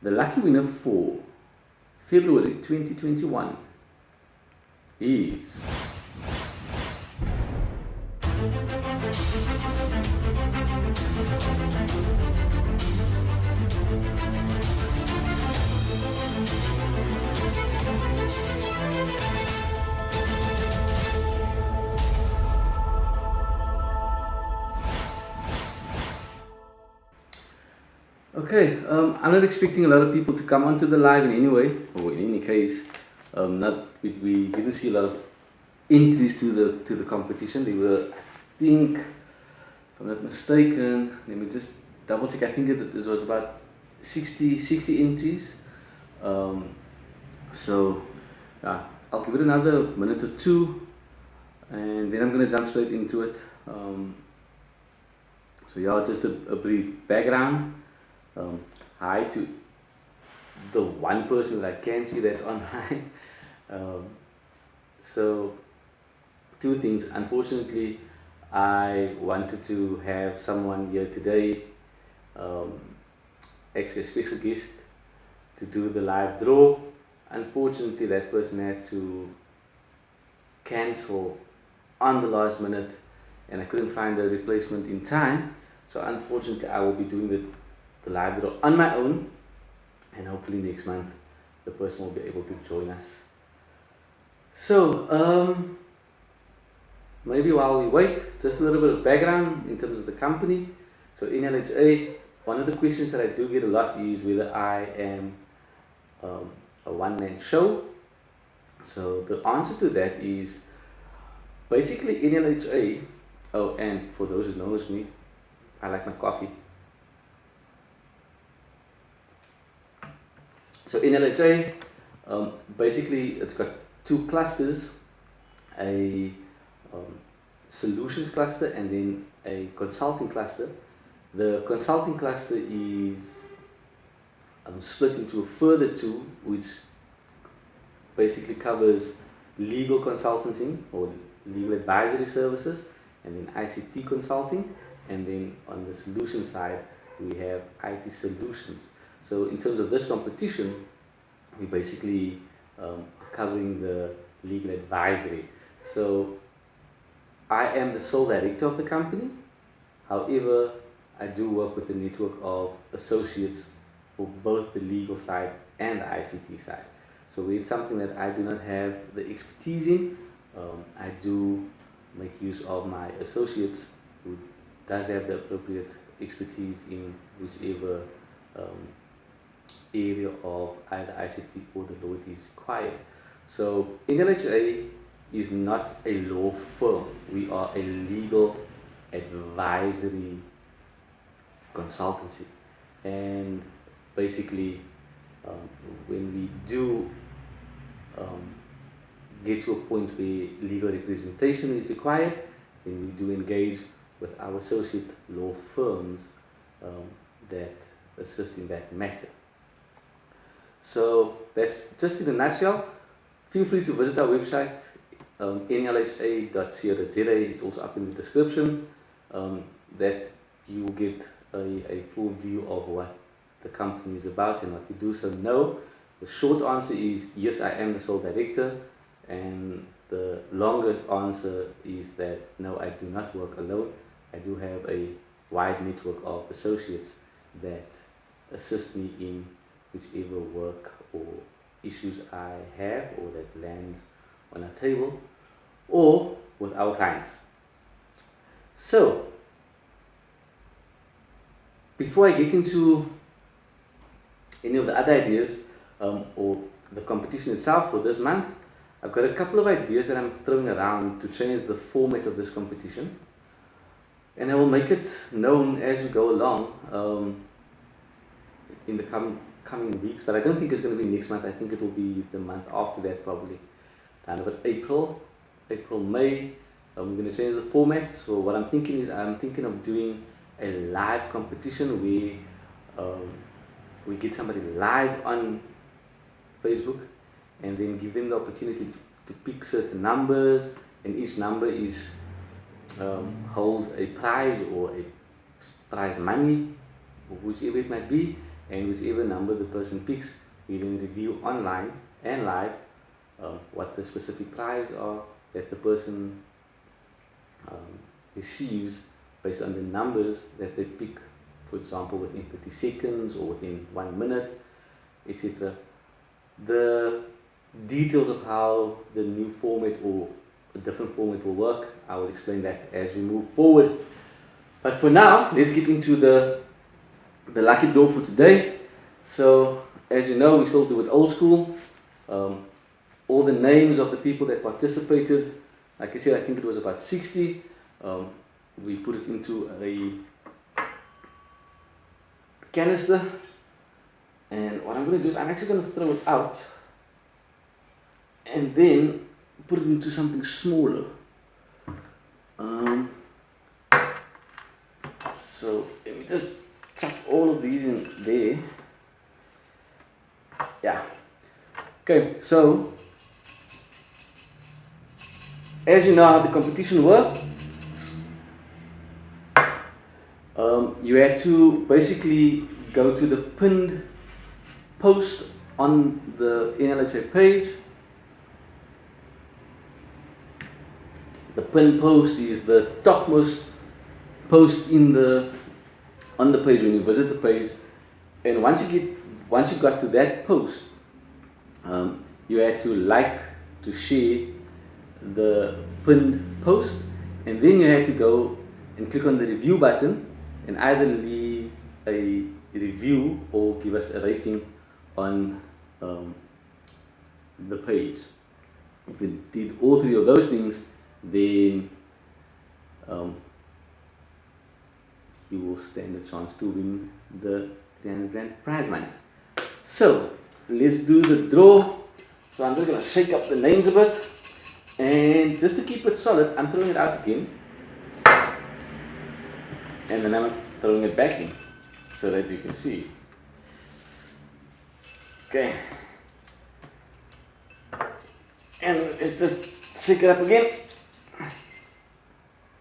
The lucky winner for February 2021 is okay. I'm not expecting a lot of people to come onto the live in any way, or in any case, not we didn't see a lot of entries to the competition. There were, I think, if I'm not mistaken, let me just double check. I think it was about 60 entries. So I'll give it another minute or two, and then I'm gonna jump straight into it. So yeah, just a brief background. Hi to the one person that I can see that's online. So two things. Unfortunately, I wanted to have someone here today, actually a special guest, to do the live draw. Unfortunately, that person had to cancel on the last minute, and I couldn't find a replacement in time. So unfortunately, I will be doing the live draw on my own, and hopefully next month the person will be able to join us. So maybe while we wait, just a little bit of background in terms of the company. So NLHA, one of the questions that I do get a lot is whether I am a one-man show. So the answer to that is basically NLHA. Oh, and for those who knows me, I like my coffee. So NLHA, basically it's got two clusters, a solutions cluster and then a consulting cluster. The consulting cluster is split into a further two, which basically covers legal consultancy or legal advisory services, and then ICT consulting, and then on the solution side we have IT solutions. So in terms of this competition, we basically covering the legal advisory. So I am the sole director of the company. However, I do work with a network of associates for both the legal side and the ICT side. So it's something that I do not have the expertise in. I do make use of my associates who does have the appropriate expertise in whichever area of either ICT or the law it is required. So NLHA is not a law firm. We are a legal advisory consultancy, and basically when we do get to a point where legal representation is required, then we do engage with our associate law firms that assist in that matter. So that's just in a nutshell. Feel free to visit our website, nlha.co.za. It's also up in the description, that you will get a full view of what the company is about and what we do. So no, the short answer is yes, I am the sole director, and the longer answer is that no, I do not work alone. I do have a wide network of associates that assist me in whichever work or issues I have or that lands on a table or with our clients. So before I get into any of the other ideas or the competition itself for this month, I've got a couple of ideas that I'm throwing around to change the format of this competition, and I will make it known as we go along in the coming weeks, but I don't think it's going to be next month. I think it will be the month after that, probably kind of at April, May. I'm going to change the format. So what I'm thinking is I'm thinking of doing a live competition where we get somebody live on Facebook and then give them the opportunity to pick certain numbers, and each number is holds a prize or a prize money, or whichever it might be, and whichever number the person picks, we then reveal online and live what the specific prize are that the person receives based on the numbers that they pick, for example within 30 seconds or within 1 minute, etc. The details of how the new format or a different format will work, I will explain that as we move forward. But for now, let's get into the lucky draw for today. So as you know, we still do it old school. All the names of the people that participated, like I said, I think it was about 60. We put it into a canister, and what I'm going to do is I'm actually going to throw it out and then put it into something smaller. So let me just chuck all of these in there. Yeah. Okay, so as you know how the competition works, you had to basically go to the pinned post on the NLHA page. The pinned post is the topmost post on the page when you visit the page, and once you got to that post, you had to share the pinned post, and then you had to go and click on the review button and either leave a review or give us a rating on the page. If you did all three of those things, then you will stand a chance to win the 300 Rand prize money. So let's do the draw. So I'm just going to shake up the names a bit, and just to keep it solid, I'm throwing it out again, and then I'm throwing it back in so that you can see. Okay, and let's just shake it up again.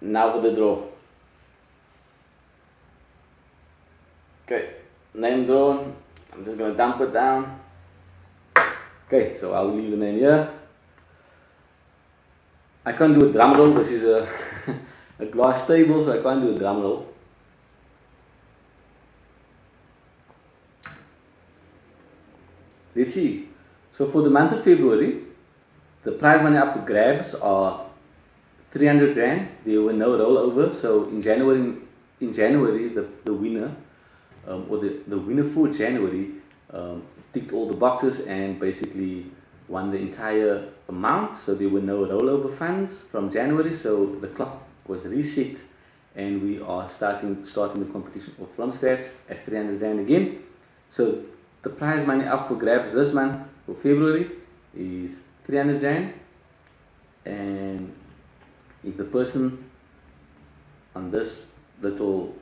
Now for the draw. Okay, name drawn. I'm just going to dump it down. Okay, so I'll leave the name here. I can't do a drum roll. This is a, a glass table, so I can't do a drum roll. Let's see. So for the month of February, the prize money up for grabs are 300 Rand. There were no rollover. So in January, the winner, or the winner for January, ticked all the boxes and basically won the entire amount. So there were no rollover funds from January. So the clock was reset, and we are starting the competition from scratch at 300 Rand again. So the prize money up for grabs this month for February is 300 Rand, and if the person on this little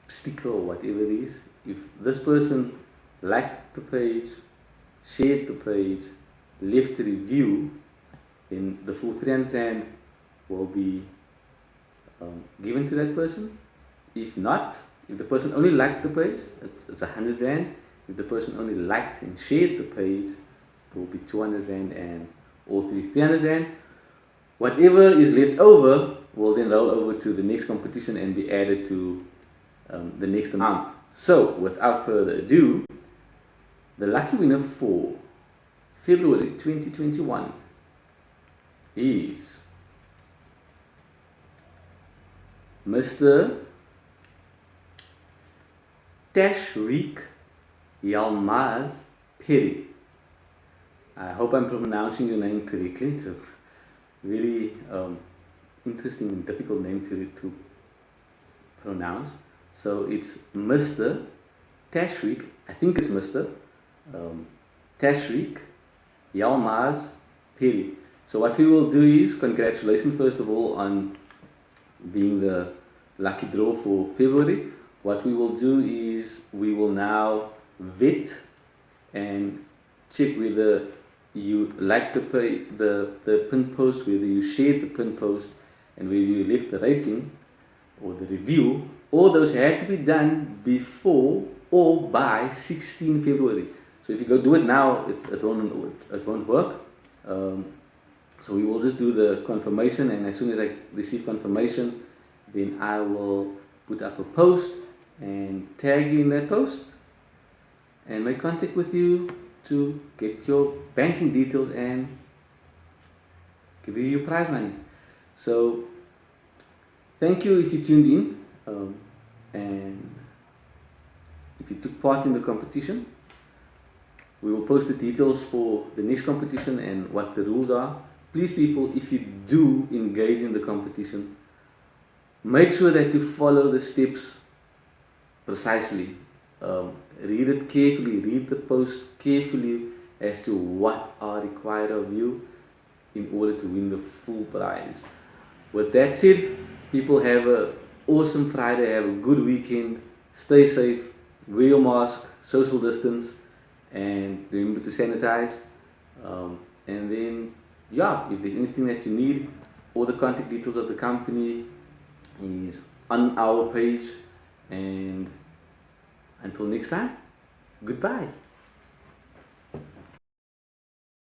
sticker or whatever it is, if this person liked the page, shared the page, left a review, then the full 300 Rand will be given to that person. If not, if the person only liked the page, it's 100 Rand. If the person only liked and shared the page, it will be 200 Rand, and all three 300 Rand. Whatever is left over will then roll over to the next competition and be added to the next amount. So without further ado, the lucky winner for February 2021 is Mr. Tashreeq Yalmaz Perry. I hope I'm pronouncing your name correctly. It's a very interesting and difficult name to pronounce. So it's Mr. Tashreeq, I think it's Mr. Tashreeq Yalmaz Perry. So what we will do is, congratulations first of all on being the lucky draw for February. What we will do is we will now vet and check whether you like the pin post, whether you shared the pin post, and whether you left the rating or the review all those had to be done before or by 16 February. So if you go do it now, it won't work. So we will just do the confirmation, and as soon as I receive confirmation, then I will put up a post and tag you in that post and make contact with you to get your banking details and give you your prize money. So thank you if you tuned in, and if you took part in the competition. We will post the details for the next competition and what the rules are. Please people, if you do engage in the competition, make sure that you follow the steps precisely. Read it carefully, read the post carefully as to what are required of you in order to win the full prize. With that said, people, have an awesome Friday, have a good weekend, stay safe, wear your mask, social distance, and remember to sanitize. And then, yeah, if there's anything that you need, all the contact details of the company is on our page. And until next time, goodbye.